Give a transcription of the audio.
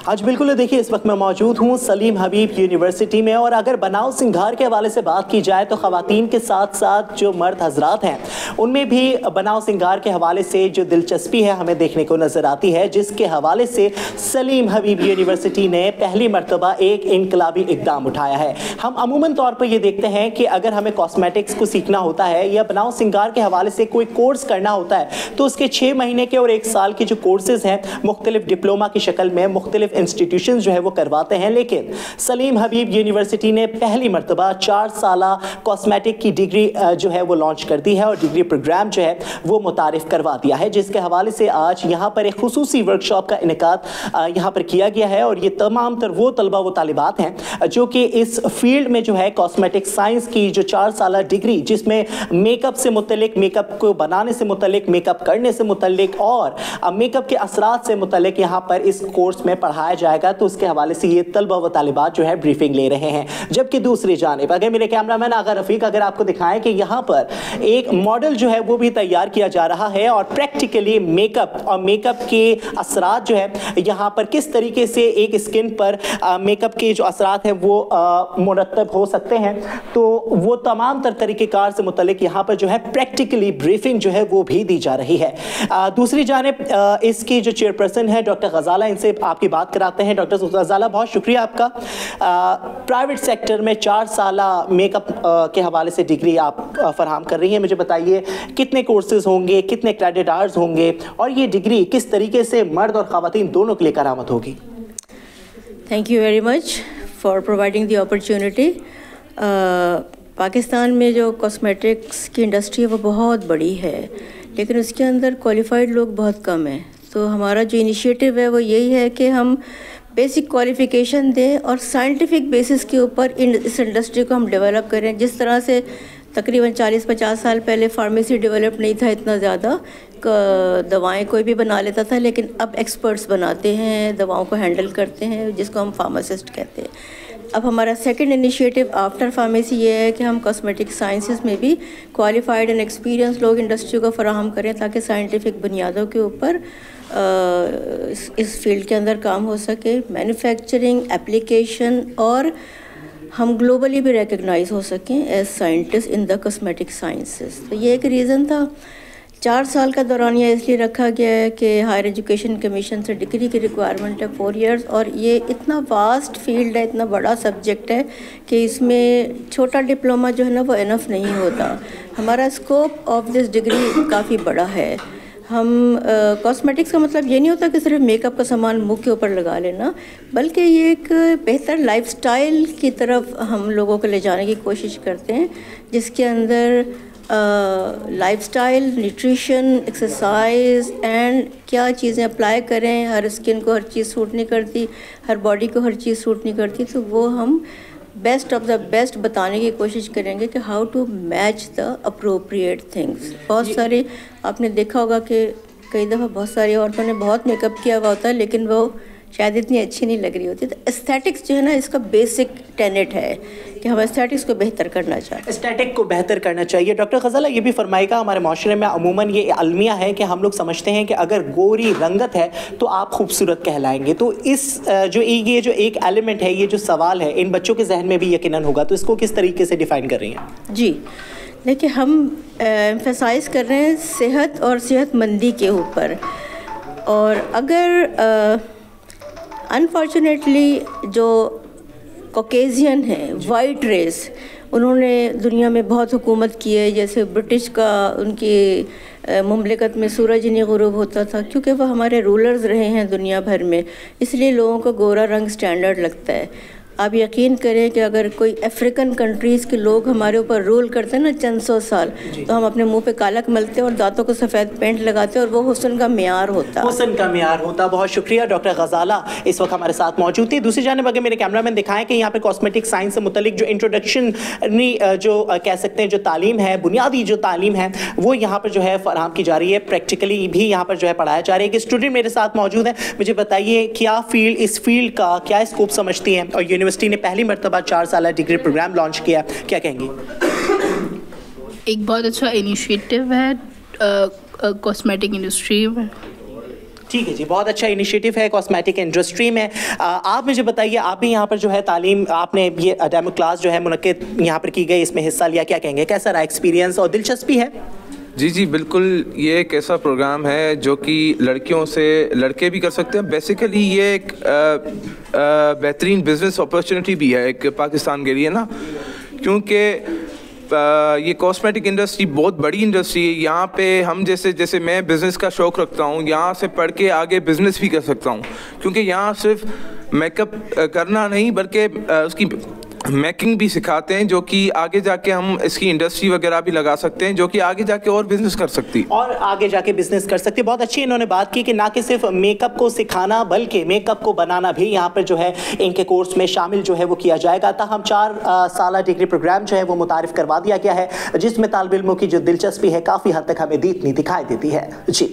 آج بالکل دیکھیے اس وقت میں موجود ہوں سلیم حبیب یونیورسٹی میں، اور اگر بناؤ سنگھار کے حوالے سے بات کی جائے تو خواتین کے ساتھ ساتھ جو مرد حضرات ہیں ان میں بھی بناؤ سنگھار کے حوالے سے جو دلچسپی ہے ہمیں دیکھنے کو نظر آتی ہے، جس کے حوالے سے سلیم حبیب یونیورسٹی نے پہلی مرتبہ ایک انقلابی اقدام اٹھایا ہے۔ ہم عموماً طور پر یہ دیکھتے ہیں کہ اگر ہمیں کاسمیٹکس کو سیکھنا ہوتا ہے یا بناؤ سنگھار کے حوالے سے کوئی کورس کرنا ہوتا ہے تو اس کے 6 مہینے کے اور 1 سال کے جو کورسز ہیں مختلف ڈپلوما کی شکل میں مختلف انسٹیٹیوشنز جو ہے وہ کرواتے ہیں، لیکن سلیم حبیب یونیورسٹی نے پہلی مرتبہ 4 سالہ کاسمیٹک کی ڈگری جو ہے وہ لانچ کر دی ہے اور ڈگری پروگرام جو ہے وہ متعارف کروا دیا ہے، جس کے حوالے سے آج یہاں پر ایک خصوصی ورکشاپ کا انعقاد یہاں پر کیا گیا ہے۔ اور یہ تمام تر وہ طلبہ و طالبات ہیں جو کہ اس فیلڈ میں جو ہے کاسمیٹک سائنس کی جو 4 سالہ ڈگری، جس میں میک اپ سے متعلق، میک اپ کو بنانے سے متعلق، میک اپ کرنے سے متعلق اور میک اپ کے اثرات سے متعلق یہاں پر اس کورس میں پڑھایا جائے گا، تو اس کے حوالے سے یہ طلبہ و طالبات جو ہے بریفنگ لے رہے ہیں۔ جبکہ دوسری جانب اگر میرے کیمرامین آغا رفیق اگر آپ کو دکھائیں کہ یہاں پر ایک ماڈل جو ہے وہ بھی تیار کیا جا رہا ہے اور پریکٹیکلی میک اپ اور میک اپ کے اثرات جو ہے یہاں پر کس طریقے سے ایک اسکن پر میک اپ کے جو اثرات ہیں وہ مرتب ہو سکتے ہیں، تو وہ تمام تر طریقہ کار سے متعلق یہاں پر جو ہے پریکٹیکلی بریفنگ جو ہے وہ بھی دی جا رہی ہے۔ دوسری جانب اس کی جو چیئرپرسن ہے ڈاکٹر غزالہ، ان سے آپ کی بات کراتے ہیں۔ ڈاکٹر غزالہ بہت شکریہ آپ کا۔ پرائیویٹ سیکٹر میں 4 سالہ میک اپ کے حوالے سے ڈگری آپ فراہم کر رہی ہیں، مجھے بتائیے کتنے کورسز ہوں گے، کتنے کریڈٹ آورز ہوں گے اور یہ ڈگری کس طریقے سے مرد اور خواتین دونوں کے لیے کارآمد ہوگی؟ Thank you very much for providing the opportunity. Pakistan میں جو کاسمیٹکس کی انڈسٹری ہے وہ بہت بڑی ہے، لیکن اس کے اندر کوالیفائڈ لوگ بہت کم ہیں، تو ہمارا جو انیشیٹو ہے وہ یہی ہے کہ ہم بیسک کوالیفیکیشن دیں اور سائنٹیفک بیسس کے اوپر اس انڈسٹری کو ہم ڈیولپ کریں۔ جس طرح سے تقریباً 40-50 سال پہلے فارمیسی ڈیولپ نہیں تھا اتنا زیادہ، دوائیں کوئی بھی بنا لیتا تھا، لیکن اب ایکسپرٹس بناتے ہیں، دواؤں کو ہینڈل کرتے ہیں، جس کو ہم فارماسسٹ کہتے ہیں۔ اب ہمارا سیکنڈ انیشیٹو آفٹر فارمیسی یہ ہے کہ ہم کاسمیٹک سائنسز میں بھی کوالیفائڈ اینڈ ایکسپیرینس لوگ انڈسٹری کو فراہم کریں تاکہ سائنٹیفک بنیادوں کے اوپر اس فیلڈ کے اندر کام ہو سکے، مینوفیکچرنگ، اپلیکیشن، اور ہم گلوبلی بھی ریکگنائز ہو سکیں ایز سائنٹسٹ ان دا کاسمیٹک سائنسز۔ تو یہ ایک ریزن تھا۔ 4 سال کا دورانیہ اس لیے رکھا گیا ہے کہ ہائر ایجوکیشن کمیشن سے ڈگری کی ریکوائرمنٹ ہے 4 ایئرس، اور یہ اتنا واسٹ فیلڈ ہے، اتنا بڑا سبجیکٹ ہے کہ اس میں چھوٹا ڈپلومہ جو ہے نا وہ انف نہیں ہوتا۔ ہمارا اسکوپ آف دس ڈگری کافی بڑا ہے۔ ہم کاسمیٹکس کا مطلب یہ نہیں ہوتا کہ صرف میک اپ کا سامان منہ کے اوپر لگا لینا، بلکہ یہ ایک بہتر لائف سٹائل کی طرف ہم لوگوں کو لے جانے کی کوشش کرتے ہیں، جس کے اندر life style, nutrition, exercise and کیا چیزیں اپلائی کریں۔ ہر اسکن کو ہر چیز سوٹ نہیں کرتی، ہر باڈی کو ہر چیز سوٹ نہیں کرتی، تو وہ ہم بیسٹ آف دا بیسٹ بتانے کی کوشش کریں گے کہ how to match the appropriate things. بہت سارے آپ نے دیکھا ہوگا کہ کئی دفعہ بہت ساری عورتوں نے بہت میک اپ کیا ہوا ہوتا ہے لیکن وہ شاید اتنی اچھی نہیں لگ رہی ہوتی۔ تو ایستھیٹکس جو ہے نا اس کا بیسک ٹینٹ ہے کہ ہم ایستھیٹکس کو بہتر کرنا چاہتے ہیں، ایستھیٹک کو بہتر کرنا چاہیے۔ ڈاکٹر غزالہ یہ بھی فرمائے گا، ہمارے معاشرے میں عموماً یہ المیہ ہے کہ ہم لوگ سمجھتے ہیں کہ اگر گوری رنگت ہے تو آپ خوبصورت کہلائیں گے، تو اس یہ جو ایک ایلیمنٹ ہے، یہ جو سوال ہے ان بچوں کے ذہن میں بھی یقیناً ہوگا، تو اس کو کس طریقے سے ڈیفائن کر رہی ہیں؟ جی دیکھیے، ہم ایمفیسائز کر رہے ہیں صحت اور صحت مندی کے اوپر، اور اگر انفارچونیٹلی جو کوکیزین ہیں، وائٹ ریس، انہوں نے دنیا میں بہت حکومت کی ہے، جیسے برٹش کا ان کی مملکت میں سورج نہیں غروب ہوتا تھا، کیونکہ وہ ہمارے رولرز رہے ہیں دنیا بھر میں، اس لیے لوگوں کو گورا رنگ سٹینڈرڈ لگتا ہے۔ آپ یقین کریں کہ اگر کوئی افریقن کنٹریز کے لوگ ہمارے اوپر رول کرتے ہیں نا چند 100 سال، تو ہم اپنے منہ پہ کالک ملتے اور دانتوں کو سفید پینٹ لگاتے اور وہ حسن کا معیار ہوتا، حسن کا معیار ہوتا۔ بہت شکریہ ڈاکٹر غزالہ اس وقت ہمارے ساتھ موجود تھی۔ دوسری جانب اگر میرے کیمرہ مین دکھائیں کہ یہاں پہ کاسمیٹک سائنس سے متعلق جو انٹروڈکشن جو کہہ سکتے ہیں جو تعلیم ہے، بنیادی جو تعلیم ہے وہ یہاں پر جو ہے فراہم کی جا رہی ہے، پریکٹیکلی بھی یہاں پر جو ہے پڑھایا جا رہا ہے۔ کہ اسٹوڈنٹ میرے ساتھ موجود ہیں، مجھے بتائیے کیا اس فیلڈ کا کیا اسکوپ سمجھتی ہیں، اور یونیورسٹی نے پہلی مرتبہ 4 سالہ ڈگری پروگرام لانچ کیا، کیا کہیں گی؟ ایک بہت اچھا انیشیٹو ہے کاسمیٹک انڈسٹری میں ٹھیک ہے جی، بہت اچھا انیشیٹو ہے کاسمیٹک انڈسٹری میں. آپ مجھے بتائیے، آپ بھی یہاں پر جو ہے تعلیم، آپ نے یہ ڈیمو کلاس جو ہے منعقد یہاں پر کی گئی، اس میں حصہ لیا، کیا کہیں گے، کیسا رہا ایکسپیرینس اور دلچسپی ہے؟ جی بالکل، یہ ایک ایسا پروگرام ہے جو کہ لڑکیوں سے لڑکے بھی کر سکتے ہیں. بیسیکلی یہ ایک بہترین بزنس اپرچونیٹی بھی ہے ایک پاکستان کے لیے نا، کیونکہ یہ کاسمیٹک انڈسٹری بہت بڑی انڈسٹری ہے. یہاں پہ ہم جیسے میں بزنس کا شوق رکھتا ہوں، یہاں سے پڑھ کے آگے بزنس بھی کر سکتا ہوں، کیونکہ یہاں صرف میک اپ کرنا نہیں بلکہ اس کی میکنگ بھی سکھاتے ہیں، جو کہ آگے جا کے ہم اس کی انڈسٹری وغیرہ بھی لگا سکتے ہیں، جو کہ آگے جا کے اور بزنس کر سکتی اور آگے جا کے بزنس کر سکتی. بہت اچھی انہوں نے بات کی کہ نہ کہ صرف میک اپ کو سکھانا بلکہ میک اپ کو بنانا بھی یہاں پر جو ہے ان کے کورس میں شامل جو ہے وہ کیا جائے گا. تاہم 4 سالہ ڈگری پروگرام جو ہے وہ متعارف کروا دیا گیا ہے، جس میں طالب علموں کی جو دلچسپی ہے کافی حد تک ہمیں دکھائی دیتی ہے. جی